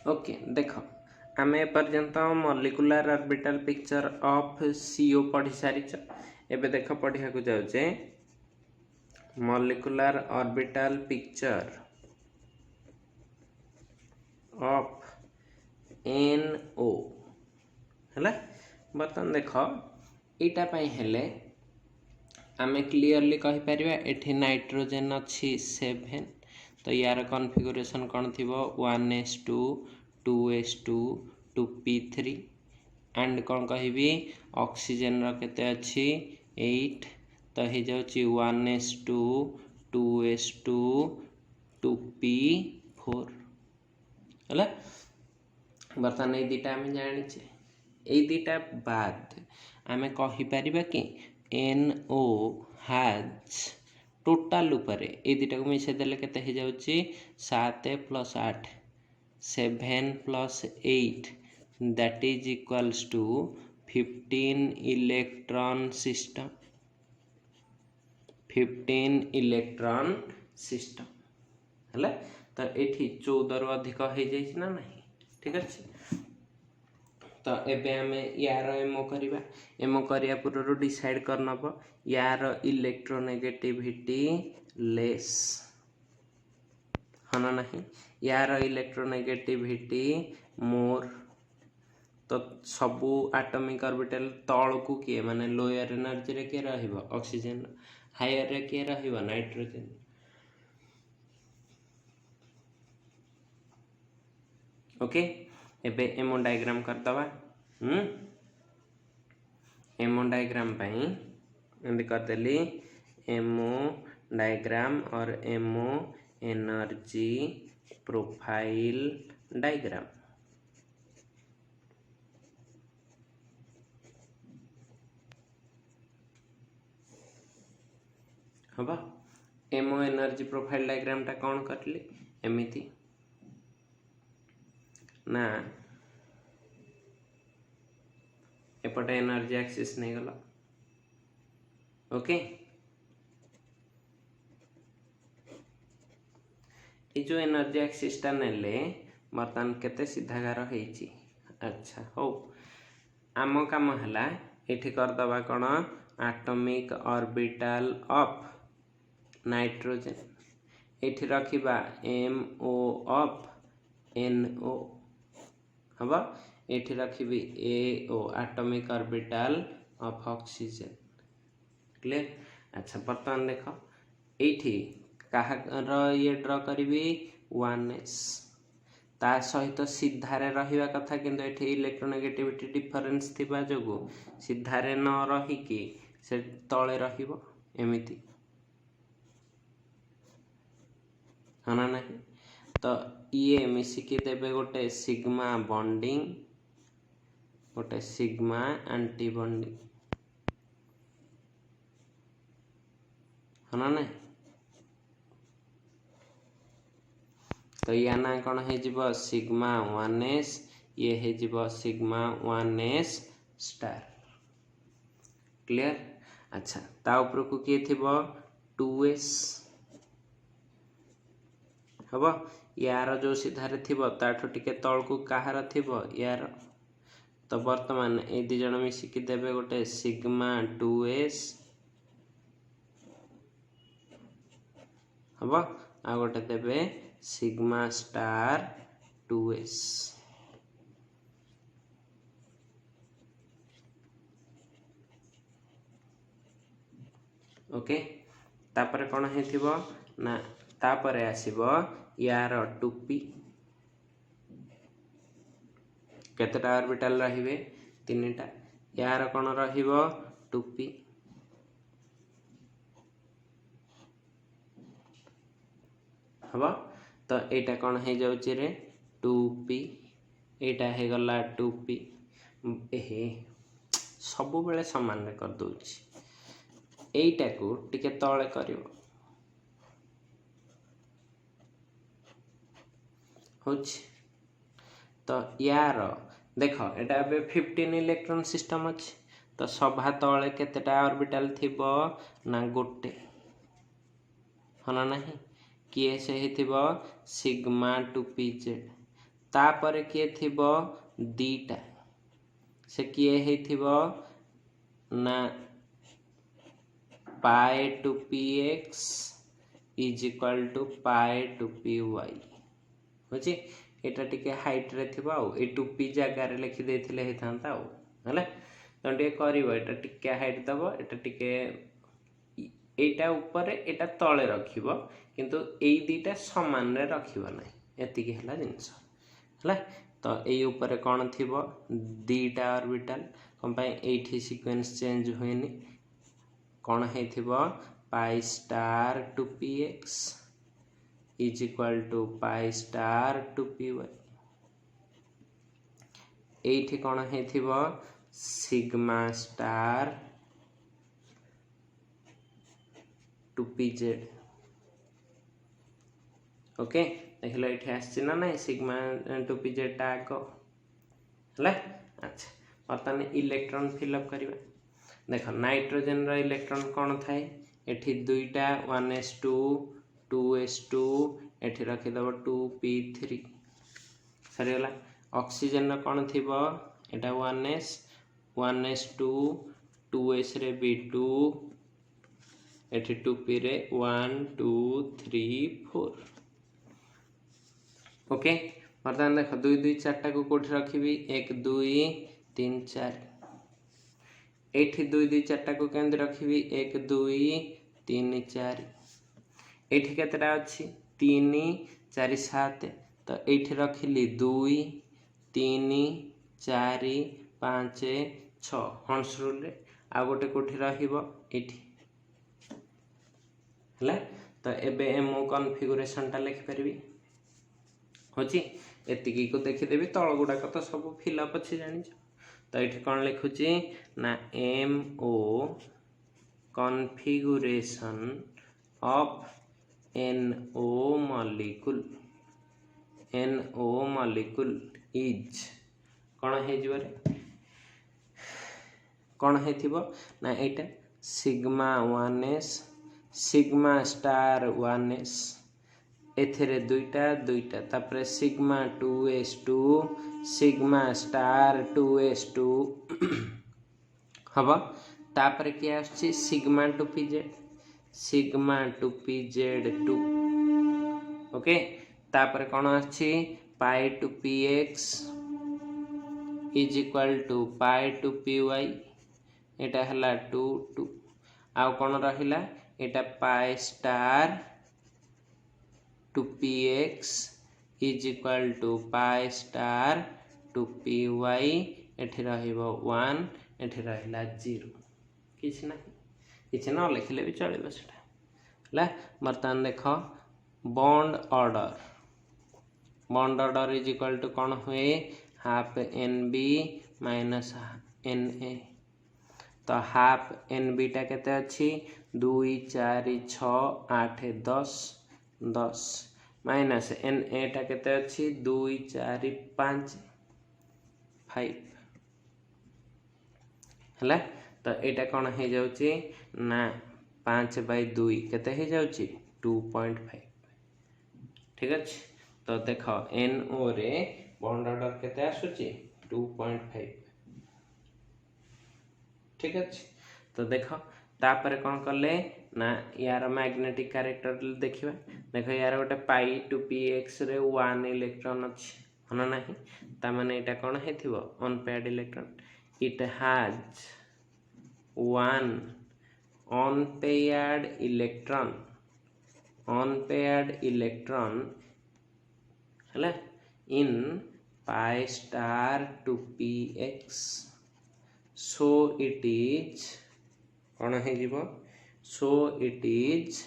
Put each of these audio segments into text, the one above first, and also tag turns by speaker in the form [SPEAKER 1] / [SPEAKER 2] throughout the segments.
[SPEAKER 1] Okay देख आम एपर्यंत molecular orbital picture of CO पढ़ी सारी एबे देख पढ़िया को जाऊे molecular orbital picture of NO है बर्तमान देख यीटा हेले आमे क्लीयरली कहि परिबा एठी नाइट्रोजन अच्छी 7 तो यार कॉन्फ़िगरेशन कौन थी 1s2 2s2 2p3 एंड कौन कहि ऑक्सीजन केते अच्छी 8 तो हो जाउची 1s2 2s2 2p4 है बर्तमान ये दुटा आम जाचे ये दुटा बाद आम कहीपर कि NO has टोटाल उपरे ये दुटा को मिसाई देले केते हो जाउची 7 + 8 7 + 8 that is equals to 15 electron system 15 electron system है तो ये 14 रु अधिक हो जाए ना नहीं ठीक अच्छे तो एबे आमे यार एमओ करिबा एमओ करिया पूर्व डिसाइड करनब यार इलेक्ट्रोनेगेटिविटी लेस हाँ ना नहीं यार इलेक्ट्रोनेगेटिविटी मोर तो सबू एटॉमिक ऑर्बिटल तल को किए माने लोअर एनर्जी रे के रहिबो ऑक्सीजन हायर रे के रहिबो नाइट्रोजन ओके एबे एमो डायग्राम कर दवा एमो डायग्राम पाई एंड कर देली एमो डायग्राम और एमो एनर्जी प्रोफाइल डायग्राम हबा एमओ एनर्जी प्रोफाइल डायग्राम टा कौन करली एमिति ना एपटे एनर्जी एक्सिस नहीं गला ओके ये जो एनर्जी एक्सिस टा नेले बर्तमान केते सीधागार होईची अच्छा हो आम काम हला एठी कर दबा कोन एटॉमिक ऑर्बिटल ऑफ नाइट्रोजन एठी रखिबा MO ऑफ NO हबा एठी रखिबी AO atomic orbital of oxygen clear अच्छा बर्तमान देख एठी कहार ये ड्र करी 1s ता सहित सीधारे रहिबा कथा किंतु एठी इलेक्ट्रोनेगेटिविटी डिफरेंस थिबा जोगु सीधारे न रही कि से तळे रहिबो एमिति हाना नहीं तो ये मिसिकी देबे गोटे सिग्मा बॉन्डिंग गोटे सिग्मा एंटी बॉन्डिंग हाना नहीं तो या ना कौन हो सिग्मा 1s ये हो सिग्मा 1s स्टार क्लियर अच्छा ता ऊपर को किए थिबो 2s हबो यार जो सीधारे थिबो ताठो टिके तळ को काहार थिबो यार तो वर्तमान ए दि जण मिसिकी देबे गोटे सिग्मा 2s हबो आ गोटे देबे सिग्मा स्टार 2s ओके तापर कोन हेथिबो ना तापर आसीबो यार 2p केतेटा ऑर्बिटल रहिबे तीनटा यार कोन रहिबो 2p हबो तो एटा कोन हे जाउची रे 2p एटा हे गला 2p एहे सब बेले समान रे कर दोची एटा को टिके तळे करिवो होची तो यार देख एटा बे 15 इलेक्ट्रॉन सिस्टम अछि तो सभा तळे केतेटा ऑर्बिटल थिबो ना गोटे हना नहीं किए से हिथिबो सिग्मा 2pz तापर किए थिबो दीटा से किए हे थिबो ना pi two p x is equal to pi two p y बुझी एटा टिके हाइट रे थिबो आ ए टू पी जगह रे लिखि देथिले हे थांता आ हला तो टिके करिवो एटा टिके हाइट दबो एटा टिके एटा ऊपर एटा तळे रखिबो किंतु एई दीटा समान रे रखिबो नै एति के हला जिंस हला तो एई ऊपर कोन थिबो दीटा ऑर्बिटल कोन पय एठी सीक्वेंस चेंज होइनी कोन हे थिबो pi star two p x is equal to pi star two p y एठी कोन हे थिबो sigma star two p z okay देखलो एठी आछि ना नै सिग्मा टू पी जेड टा को हला अच्छा बर्तमान इलेक्ट्रॉन फिल अप करबा देखो नाइट्रोजन रो इलेक्ट्रॉन कोन थाए एठी दुईटा 1s2 2s2 एठी रखि दबो 2p3 सरी होला ऑक्सीजन रो कोन थिबो एटा 1s 1s2 2s रे b2 एठी 2p रे 1 2 3 4 ओके बर्तमान देखो 2 2 4 को कोठी रखिबी 1 2 3 4 एठी 2 2 4 को केंद्र रखिबी 1 2 3 4 एठी केतरा अछि 3 4 7 तो एठी रखिली 2 3 4 5 6 हंस रूल रे आ गोटे कोठी रहिबो एठी हला तो एबे एमओ कॉन्फ़िगरेशन टा लिखि परबी होची एतिकी को देखि देबी तळ गुडा को तो सब फिल अप अछि जानि तो एठी कोन लिखुची ना MO configuration of NO molecule is कोन हे जिवरे कोन हे थिबो ना एटा sigma 1s sigma star 1s एथेरे दुईटा तापरे sigma 2s2 sigma star 2s2 हबो तापरे के आछि सिग्मा 2pz2 ओके तापरे कोन आछि pi 2px is equal to pi 2py एटा हला 2 2 आ कोन रहिला एटा pi star 2px is equal to pi star 2py एठी रहिबो 1 एठी रहिला 0 किछ ना लिखले भी चलिबो सेटा हला बर्तमान देखो bond order is equal to कोन हुए हाफ nb माइनस na तो हाफ nb टा केते अछि 2 4 6 8 10 10 माइनस na टा केते अछि 2 4 5 5 हला तो एटा कोन हे जाउची ना 5/2 केते हे जाउची 2.5 ठीक अछि तो देखो NO रे बॉन्ड ऑर्डर केते आसुची 2.5 ठीक अछि तो देखो तापर कोन करले ना यार मैग्नेटिक कैरेक्टर देखिबा देखो यार गोटे पाई 2px रे 1 इलेक्ट्रॉन अछि हना नाही ता माने एटा कोन हेथिबो unpaired electron it has 1 unpaired electron हला in pi star 2px so it is कोन हे जीवो so it is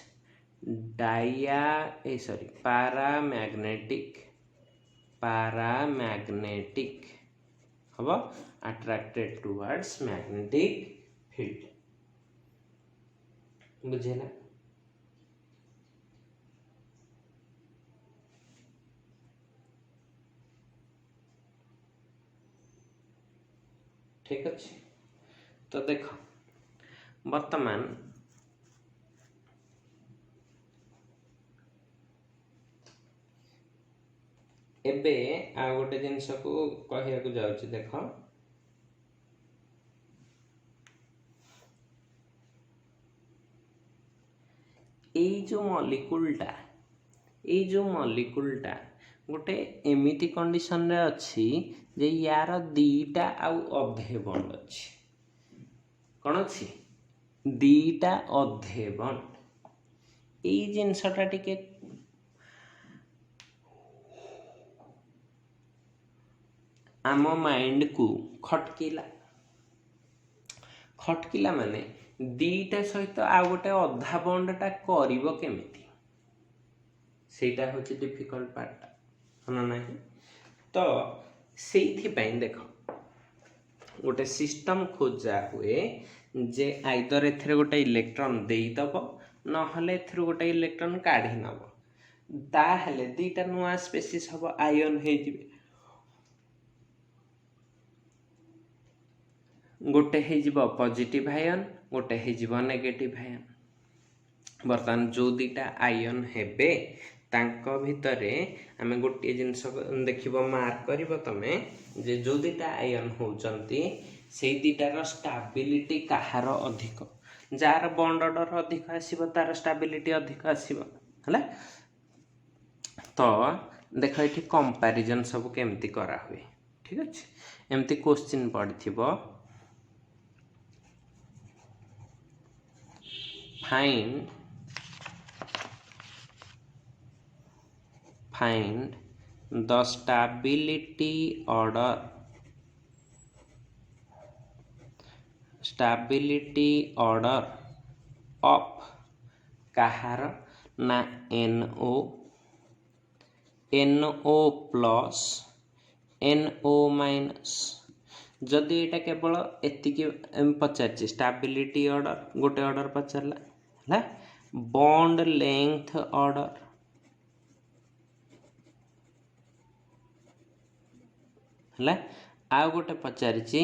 [SPEAKER 1] paramagnetic हबो attracted towards magnetic field बुझेला ठीक अछि तो देखो वर्तमान एबे आ गोटे जिनस को कहया जाऊँ देख जो मॉलिक्यूलटा गोटे एमिति कंडीशन रे अच्छी जे यार दीटा आउ अधे बॉन्ड अच्छी कौन अच्छी दीटा अधे बॉन्ड एई जिनसटा टिके आम माइंड को खटकिला माने दीटा सहित आ गोटे अधा बॉन्डटा करिवो केमिति सेटा होची डिफिकल्ट पार्ट हना नाही तो सेइथि पई देखो गोटे सिस्टम खोजा हुए जे आइदर एथरे गोटे इलेक्ट्रॉन देई दबो नहले एथरे गोटे इलेक्ट्रॉन काढी नबो ताहले दीटा नुआ स्पेसिस हबो आयन हे जिवे गोटे हे जिवो पॉजिटिव आयन गोटे हे जिवो नेगेटिव आयन बर्तमान जो दीटा आयन हेबे तांको भितरे आमे गोटे जिनस देखिबो मार्क करिवो तमे जे जो दीटा आयन होचंती सेई दीटार स्टेबिलिटी काहार अधिक जार बॉन्ड ऑर्डर अधिक आसीबो तार स्टेबिलिटी अधिक आसीबो हला तो देखो एठी कंपैरिजन सब केमती करा हुए ठीक अछि एमती क्वेश्चन पड़थिबो find the stability order of काहार ना NO प्लस NO माइनस जदि एटा केवल एतिकी पचार स्टेबिलिटी ऑर्डर गोटे ऑर्डर पचारला है बॉन्ड लेंथ ऑर्डर है आ गोटे पचारिछि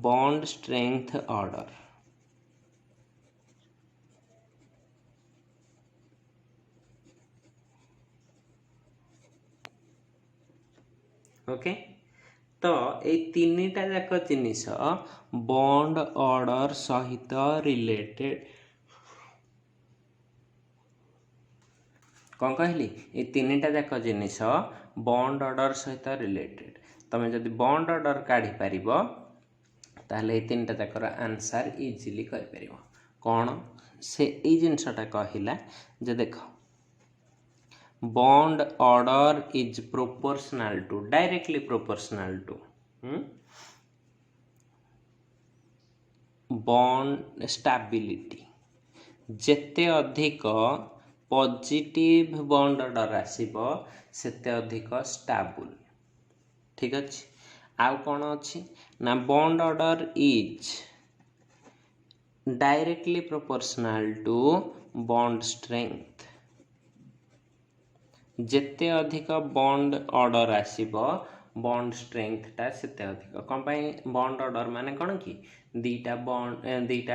[SPEAKER 1] बॉन्ड स्ट्रेंथ ऑर्डर ओके तो ए तीनटा जाक जिनिस बॉन्ड ऑर्डर सहित रिलेटेड कौन कहली ए तीनटा जाक जिनिस बॉन्ड ऑर्डर सहित रिलेटेड तमे जदि बॉन्ड ऑर्डर काढी पारिबो ताहले ए तीनटा जाकर आंसर इजीली कर पारिबो कौन से ए जिनसटा कहिला जे देखो bond order is proportional to directly proportional to bond stability जेते अधिक पॉजिटिव बॉन्ड ऑर्डर आसीबो सेते अधिक स्टेबल ठीक अछि आउ कोन अछि ना bond order is directly proportional to bond strength जेते अधिक बॉन्ड ऑर्डर आसीबो बॉन्ड स्ट्रेंथटा सेते अधिक कम पई बॉन्ड ऑर्डर माने कोन की दीटा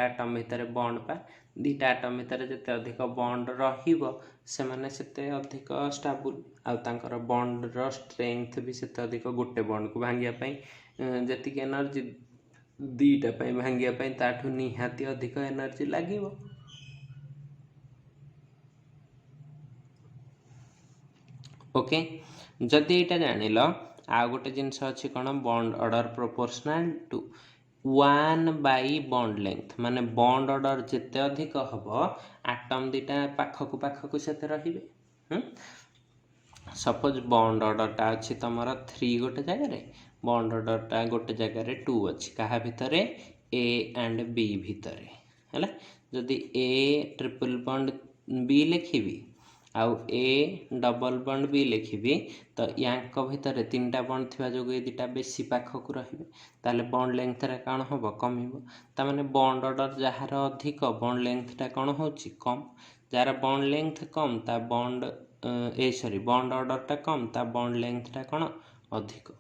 [SPEAKER 1] एटम भितर बॉन्ड पा दीटा एटम भितर जेते अधिक बॉन्ड रहिबो से माने सेते अधिक स्टेबल आ तांकर बॉन्ड रो स्ट्रेंथ भी सेते अधिक गोटे बॉन्ड को भांगिया पई जेतिक एनर्जी दीटा पई भांगिया पई ताठु निहाती अधिक एनर्जी लागिबो ओके जदि एटा जानिल आ गोटे जिनस अछि कोन बॉन्ड ऑर्डर प्रोपोर्शनल टू 1/बॉन्ड लेंथ माने बॉन्ड ऑर्डर जेते अधिक हबो एटम दीटा पाखकु पाखकु सेते रहिबे सपोज बॉन्ड ऑर्डर ता अछि तमरा 3 गोटे जगह रे बॉन्ड ऑर्डर ता गोटे जगह रे 2 अछि काहा भितरे A एंड B भितरे हला जदि A ट्रिपल बॉन्ड B लिखिबी आउ A डबल बॉन्ड B लिखिबी तो यांक भितर तीनटा बॉन्ड थिबा जोगे दिटा बेसी पाखकु रहिबे ताले बॉन्ड लेंथ रे काण होबो कमिबो ता माने बॉन्ड ऑर्डर जहार अधिक बॉन्ड लेंथ टा कोन होची कम जार बॉन्ड लेंथ कम ता बॉन्ड बॉन्ड ऑर्डर टा कम ता बॉन्ड लेंथ टा कोन अधिक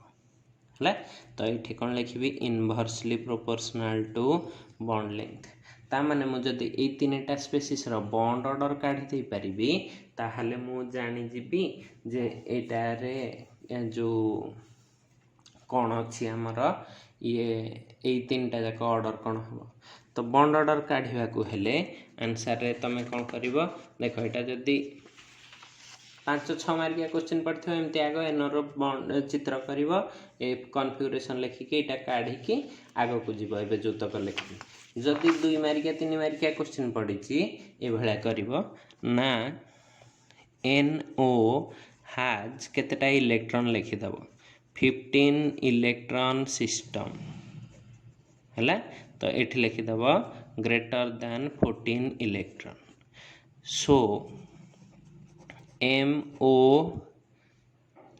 [SPEAKER 1] हला तो एठी कोन लिखिबी inversely proportional to bond length ता माने मु जदि ए तीनटा स्पेसिस रो बॉन्ड ऑर्डर काढी दे परिबी ताहले मु जानि जिबी जे एटा रे जो कौन अच्छी आमर ये यही तीन टा जाक ऑर्डर कौन हम तो बॉन्ड ऑर्डर काढ़ा को हेले आंसर रे तुम कौन कर देख यहाँ जदि 5-6 मार्किया क्वेश्चन पड़े एमती आग एनर बॉन्ड चित्र कर कन्फिगरेशन लिखिकी यहाँ काढ़ी आग को जीव ए जो तक लिखी जदि 2 मार्किया 3 मार्किया क्वेश्चन पड़ी ये कर ना NO has केतेटा इलेक्ट्रॉन लिखिदेव 15 इलेक्ट्रॉन सिस्टम है तो ये लिखिदेव greater than 14 electron so MO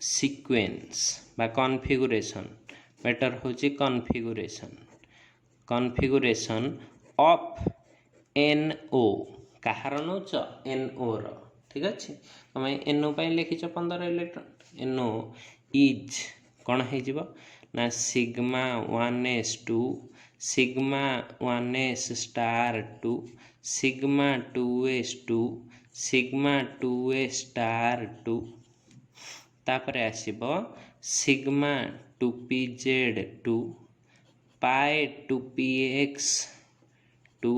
[SPEAKER 1] sequence बा कॉन्फ़िगरेशन बेटर होची कॉन्फ़िगरेशन ऑफ NO कहार नौच NO रो ठीक अच्छे तुम NO पर लिखिच 15 इलेक्ट्रॉन NO इज कौन हो ना sigma 1s2 sigma 1s star 2 sigma 2s2 sigma 2s star 2 तापर आसीबो sigma 2pz2 pi 2px 2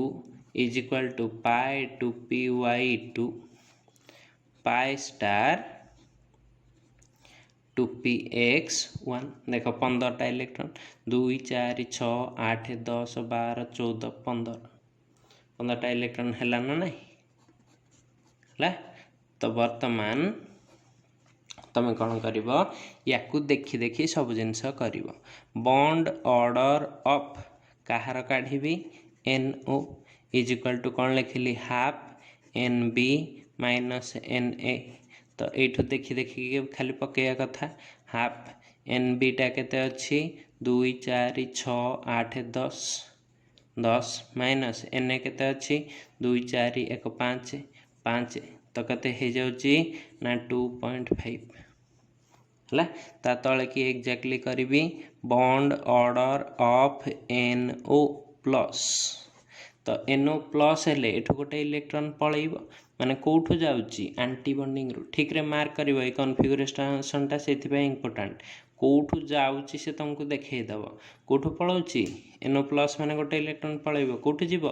[SPEAKER 1] is equal to pi 2py2 pi star 2px1 देख 15टा इलेक्ट्रॉन 2 4 6 8 10 12 14 15टा इलेक्ट्रॉन है ना नहीं है तो वर्तमान तुम कौन कर या देखी देखी सब जिनस कर बॉन्ड ऑर्डर ऑफ कहार काढ़ी NO इज इक्वल टू कौन लिखिली हाफ NB माइनस NA तो ये देखी देखी खाली पकड़ा कथा हाफ NB टा केते अच्छी 2 4 6 8 10 10 माइनस NA केते अच्छी 2 4 1 5 5 तो केते हो जाउची ना 2.5 है ता तले कि एक्जाक्टली करी bond order of NO plus तो NO प्लस हेले एठू गोटे इलेक्ट्रॉन पलैब माने कोठू जाउची एंटी बॉन्डिंग रु ठीक रे मार्क करिवो ए कॉन्फ़िगरेशन टा सेति पे इंपोर्टेंट कोठू जाउची से तुमको देखै दबो कोठू पळौची NO प्लस माने गोटे इलेक्ट्रॉन पलैब कोठू जीवो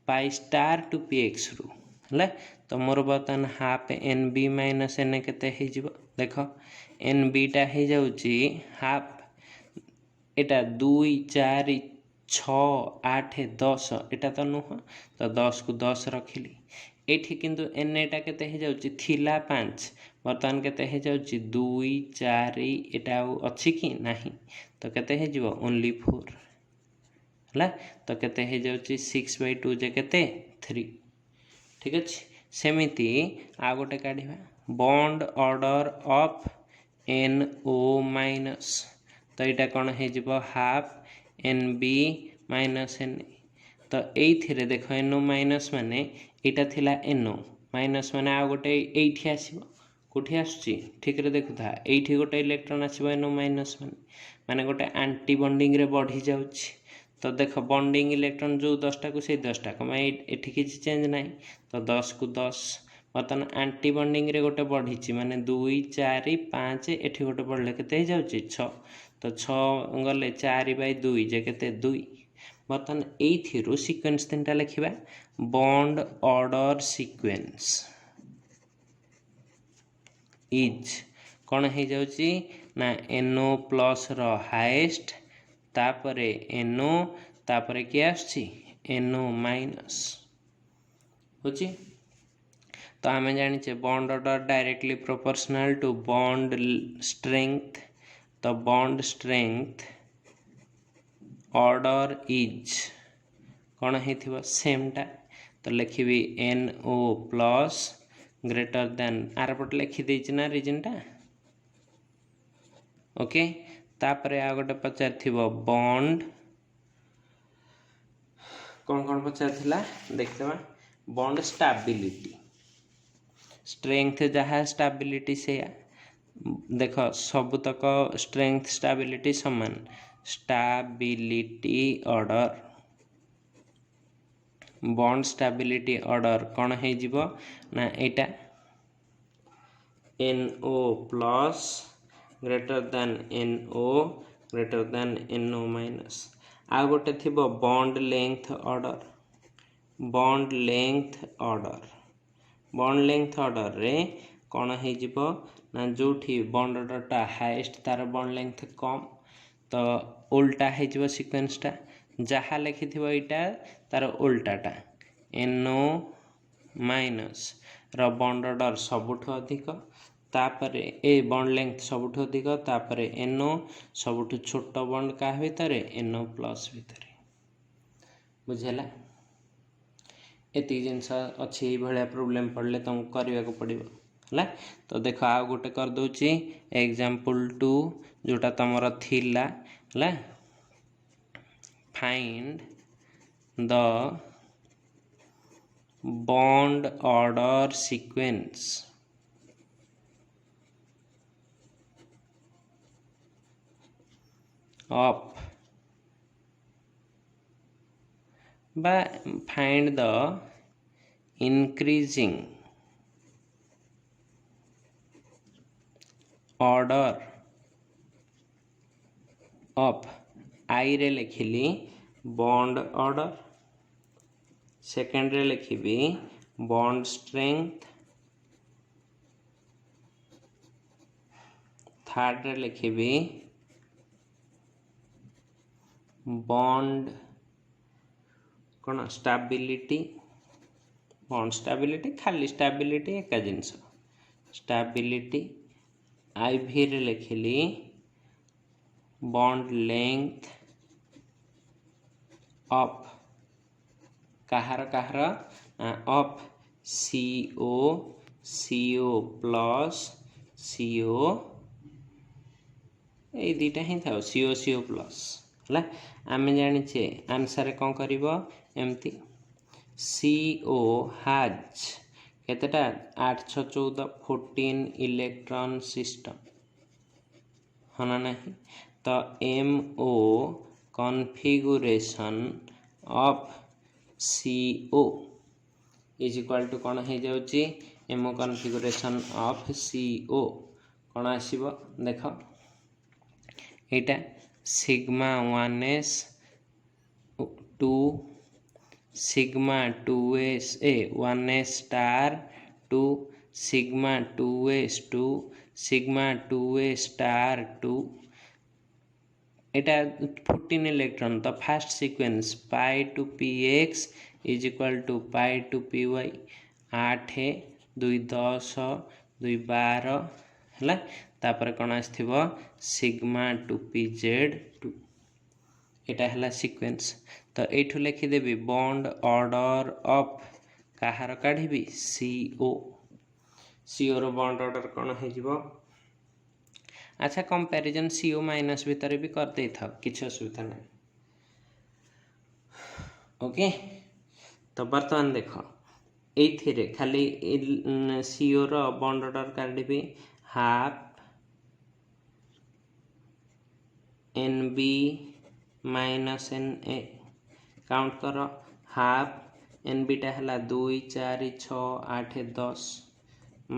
[SPEAKER 1] पाई स्टार 2px रु है तो मोर बर्तन हाफ NB माइनस NA केते हे जीवो देख NB टा हे जाउची हाफ एटा 2 4 6 8 10 एटा तो नुह तो 10 को 10 रखिली एठी किंतु NA टा केते हे जाउची थिला 5 बर्तमान केते हे जाउची 2 4 एटा अछि कि नाही तो केते हे जीवो ओनली 4 हला तो केते हे जाउची 6/2 जे केते 3 ठीक अछि सेमिति आ गोटे काढिबा bond order of NO minus तो यहाँ कौन हो हाफ NB माइनस NA तो ये देख NO माइनस माने यहाँ थिला NO माइनस माने आ गोटे ये आसो कौटी आसुची ठीक रे देखु था ये गोटे इलेक्ट्रॉन आसो NO माइनस माने गोटे एंटी बॉन्डिंग रे बढ़ी जाउची तो देख बॉन्डिंग इलेक्ट्रॉन जो 10टा को से 10टा कमाई एठी किछि चेंज नाही तो 10 को 10 बर्तमान एंटी बॉन्डिंग रे गोटे बढ़ी माने 2 4 5 एठी गोटे बढ़ले केते जाउची 6 तो 6 गले 4/2 जे केते 2 बर्तमान एथिरु सीक्वेंस तीनटा लिखिबा बॉन्ड ऑर्डर सीक्वेंस इज कौन हो जाउची ना NO प्लस रो हाईएस्ट तापरे NO तापरे के आछी NO माइनस होची तो आम जाने bond order directly proportional to bond strength तो बॉन्ड स्ट्रेंथ ऑर्डर इज कौन हो सेम टा तो लिखी NO प्लस ग्रेटर देन आर पटे लिखिदे ना रिजन टा ओके तापरे आ गोटे पचार बॉन्ड कौन पचार देखते बॉन्ड स्टेबिलिटी स्ट्रेंथ जहाँ स्टेबिलिटी से देख सबुतक स्ट्रेंथ स्टेबिलिटी समान stability order bond stability order कौन हो ना यहाँ NO plus greater than NO greater than NO minus. आ गोटे थिबो bond length order. Bond length order bond length order रे कौन हो ना जोठी बॉन्ड ऑर्डरटा हाईएस्ट तार बॉन्ड लेंथ कम तो उल्टा हो सीक्वेंसटा जहाँ लिखि यहाँ तार उल्टाटा NO माइनस रो बॉन्ड ऑर्डर सबुठ अधिक तापरे ए बॉन्ड लेंथ सबुठ अधिक तापरे NO सबुठ छोट बॉन्ड का भितर NO प्लस भितर बुझेला। एति जिनस अच्छी ये भाया प्रोब्लेम पड़े तुमको करने को पड़ो है। तो देख आ गोटे कर दूची एग्जांपल 2 जोटा तुमर थिला है find the bond order sequence of by find the increasing order of I रे लिखिली बॉन्ड ऑर्डर सेकेंड रे लिखिबी बॉन्ड स्ट्रेंथ थर्ड रे लिखिबी बॉन्ड कौन स्टेबिलिटी बॉन्ड स्टेबिलिटी खाली स्टेबिलिटी एक जिनस स्टेबिलिटी IV रे लिखिली बॉन्ड लेंथ ऑफ कहार ऑफ CO प्लस CO ये दुटा ही था CO प्लस है आम जाचे आंसर कौन कर एमती CO हाज केतेटा 8 6 14 14 इलेक्ट्रॉन सिस्टम है ना नहीं तो MO configuration of CO is equal to कौन हो जाउची MO कॉन्फ़िगरेशन ऑफ CO कौन आसीबो देख एटा sigma 1s 2 sigma 2s 1s star 2 sigma 2s 2 sigma 2s star 2 एटा 14 इलेक्ट्रॉन तो first sequence pi two px is equal to pi two py 8 2 10 2 12 है तापर कौन आसथिबो सिग्मा टू pz2 एटा हला सीक्वेंस तो एठू लिखिदेवी बॉन्ड ऑर्डर ऑफ कहार काढ़ी CO रो bond order कौन हो अच्छा कंपैरिजन CO माइनस भितर भी कर दे था किसी असुविधा नहीं ओके। तो बर्तमान देख ये खाली CO रो बॉन्ड ऑर्डर काढ़ी half NB minus NA count कर हाफ NB टा हला 2 4 6 8 10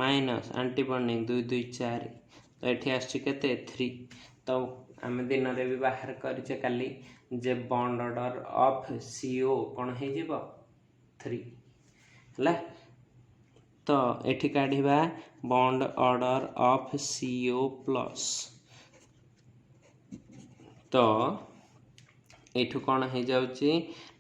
[SPEAKER 1] माइनस एंटीबॉन्डिंग 2 2 4 तो ये आसछि केते 3 तो आम दिन में भी बाहर करिचे काली जे बॉन्ड ऑर्डर ऑफ CO कौन हो जिवो 3 है तो एठी काढ़िबा bond order of CO plus तो एठू कौन हो जाउची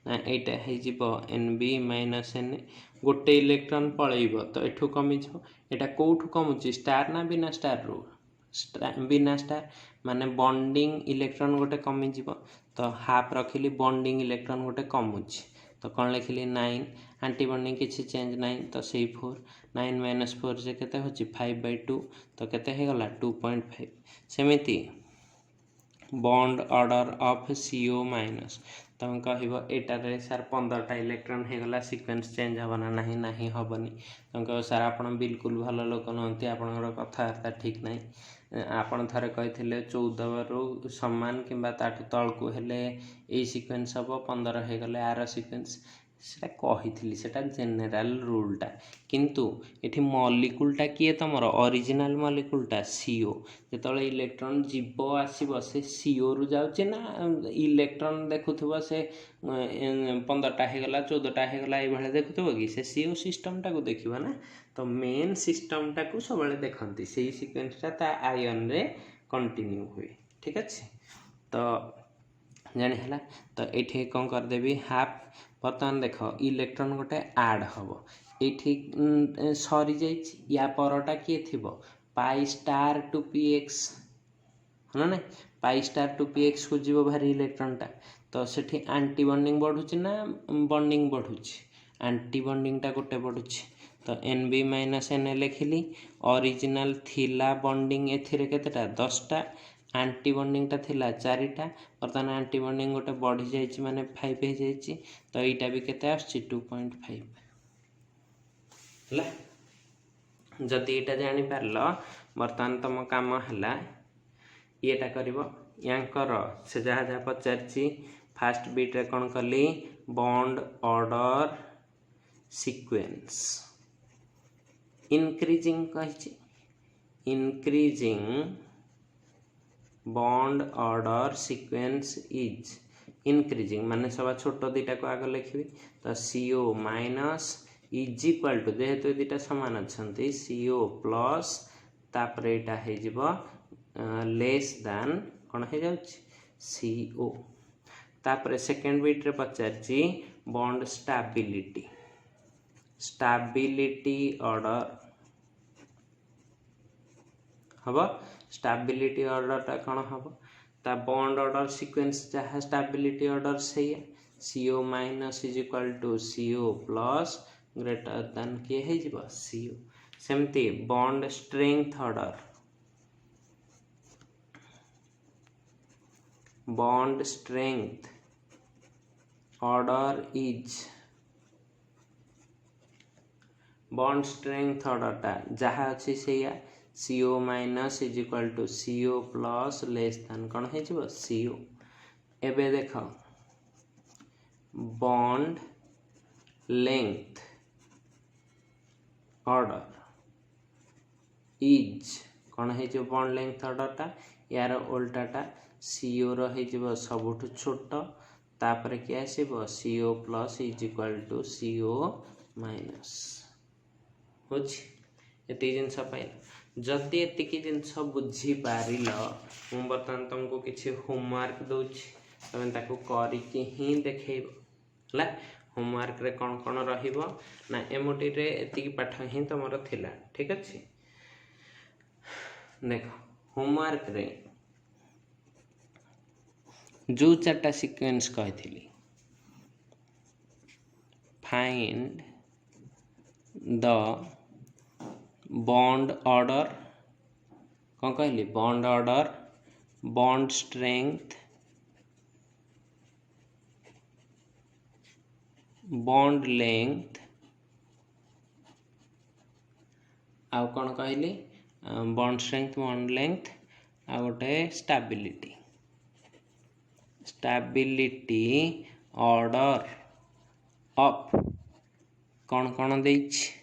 [SPEAKER 1] ना एटा हो जिवो NB माइनस NA गोटे इलेक्ट्रॉन पळेइबो तो एठू कमी जो एटा कोठू कमुची स्टार ना बिना स्टार रो बिना स्टार माने बॉन्डिंग इलेक्ट्रॉन गोटे कमी जीवो तो हाफ रखिली बॉन्डिंग इलेक्ट्रॉन गोटे कमुची तो कौन लिखिली 9 एंटीबॉन्डिंग किसी चेंज नहीं तो सही 4 9 माइनस 4 से केते होची 5/2 तो केते हे गला 2.5 सेमिति bond order of CO minus तुम कह एटारे सार 15टा इलेक्ट्रॉन हो गला सीक्वेंस चेंज होना नहीं नहीं हेनी तुम कह सार आप बिल्कुल भल लोक नुहति आपंकर कथबार्ता ठीक नहीं आपड़ थे कही 14 रु सामान कि ताठू तलू हेले ये सीक्वेंस हम 15 हो गले आर सीक्वेंस सेटा कही सेटा जेनेराल रूलटा किंतु एठी मॉलिक्यूलटा किए तुमर ओरिजिनल मॉलिक्यूलटा सीओ जेतବେଳେ इलेक्ट्रॉन जीव आसीबो से सीओ रु जाउची ना इलेक्ट्रॉन देखुथबो से 15टा हेगला 14टा हेगला ए भले देखुथबो कि से सीओ सिस्टमटा को देखिबो ना तो मेन सिस्टमटा को सबले देखंती सेही सीक्वेंसटा ता आयन रे कंटिन्यू हुए ठीक अछि तो जानी है तो ये कौन करदेवी हाफ बर्तमान देख इलेक्ट्रॉन गोटे ऐड हम ये सरी जा परटा किए थी pi star two p x है ना pi star two p x को जीव भारी इलेक्ट्रॉनटा तो सेठी आंटी बॉन्डिंग बढ़ुची ना बॉन्डिंग बढ़ुची आंटी बॉन्डिंगटा गोटे बढ़ुची तो एन बी माइनस एन लिखिली ओरिजिनल थिला बॉन्डिंग एथिरे केतेटा 10टा आंटी बॉन्डिंगटा थिला 4टा बर्तमान आंटी बॉन्डिंग गोटे बढ़ी जाइए माने 5 हो जाइए तो यहाँ भी केते आछी 2.5 है जदि यहाँ जानी पारल बर्तमान तुम काम है येटा करिवो यांकर से जहाँ जहाँ पचारि फास्ट बीट रे कौन कली बॉन्ड ऑर्डर सीक्वेंस इंक्रीजिंग कही increasing bond order sequence is increasing माने सब छोट दीटा को आगे लिखी तो CO minus is equal to जेहेतु दीटा सामान अच्छा CO प्लस तापर यहाँ लेस दैन कौन हो जाउछि CO तापर सेकेंड बीट रे पचारि बॉन्ड स्टेबिलिटी स्टेबिलिटी ऑर्डर हम स्टेबिलिटी ऑर्डरटा कौन हम ता बॉन्ड ऑर्डर सीक्वेंस जहाँ स्टेबिलिटी ऑर्डर से CO minus is equal to CO plus greater than किए हो CO सेमती bond strength order bond strength order is bond strength ऑर्डरटा जहाँ अच्छी से CO minus is equal to CO plus less than कौन हो CO एबे देख बॉन्ड लेंथ ऑर्डर इज कौन हो बॉन्ड लेंथ ऑर्डरटा यार उल्टाटा CO रही सबुठ छोट तापर क्या आसो CO plus is equal to CO minus हो जिन पाइल जदि एतिकी जिनस बुझीपार मु बर्तमान तुमको किसी होमवर्क दूची तुम ताको करके ही देखब है होमवर्क रे कौन कौन रहिबो ना एमोटी रे एतिकी पाठ ही तुम थिला ठीक अच्छे देख होमवर्क रे जो 4टा सीक्वेंस कही फाइंड द बॉन्ड ऑर्डर कौन कहली bond order bond strength bond length आउ कौन कहली बॉन्ड स्ट्रेंथ बॉन्ड लेंथ आ गोटे स्टेबिलिटी स्टेबिलिटी ऑर्डर ऑफ कौन कौन देछि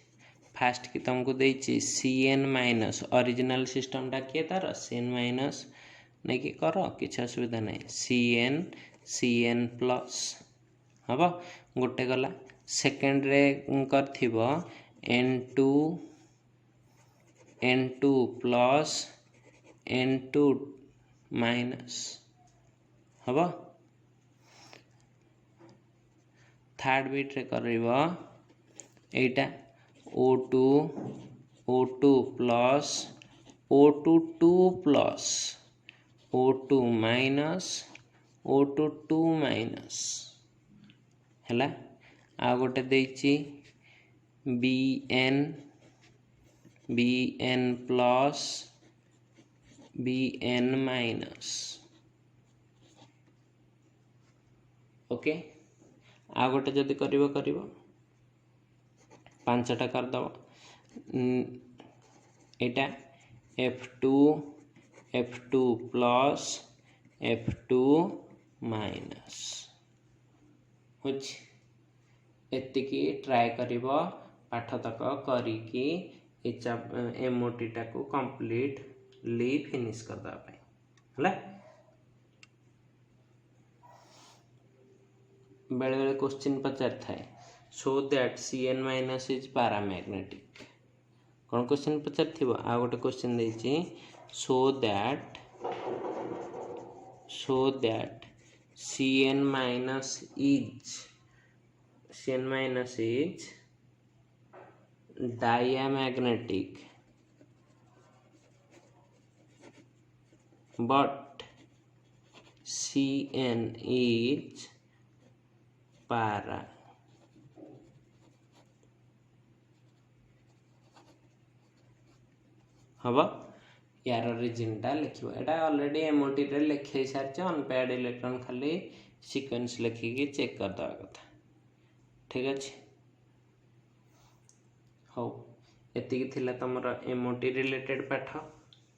[SPEAKER 1] फास्ट की तुमको देछि CN माइनस ओरिजिनल सिस्टमटा किए तार CN माइनस नहीं कि कर किसी असुविधा नहीं CN प्लस हम गोटे गला सेकेंड रे कर N2 प्लस N2 माइनस हम थर्ड बीट रे कर एटा O2 plus O2 plus O2 minus O2 2 minus है आ गोटे देछि BN plus BN minus okay आ गोटे जदि करिवो 5टा करदब एटा F2 plus F2 minus एतिकी try करिबो पाठ तक करिकी एमओटी टाकू कंप्लीटली फिनिश कर दवा पाई हला। बेले बेले क्वेश्चन पचार थाए so that Cn minus is paramagnetic कौन क्वेश्चन पचार थिबो आ गोटे क्वेश्चन देछि so that Cn minus is diamagnetic but Cn is para हम यार रिजनटा लिखो एटा ऑलरेडी एमओटी रे लिखे सारछ अनपेयर्ड इलेक्ट्रॉन खाली सीक्वेंस लिखिकी चेक कर दवा कथा ठीक अच्छे। हो एतिकी थिला तमर एमओटी रिलेटेड पाठ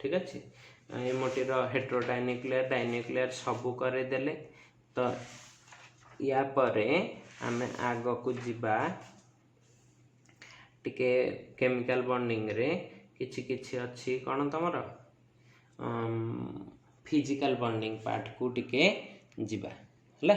[SPEAKER 1] ठीक अच्छे। एमओटी रो हेटेरोडायन्यूक्लियर डायन्यूक्लियर सबू करे देले तो या परे आमे आगो को जीवा टिके केमिकल बॉन्डिंग रे किछि किछि अच्छी कौन तमर फिजिकल बॉन्डिंग पार्ट को टिके जीवा हला।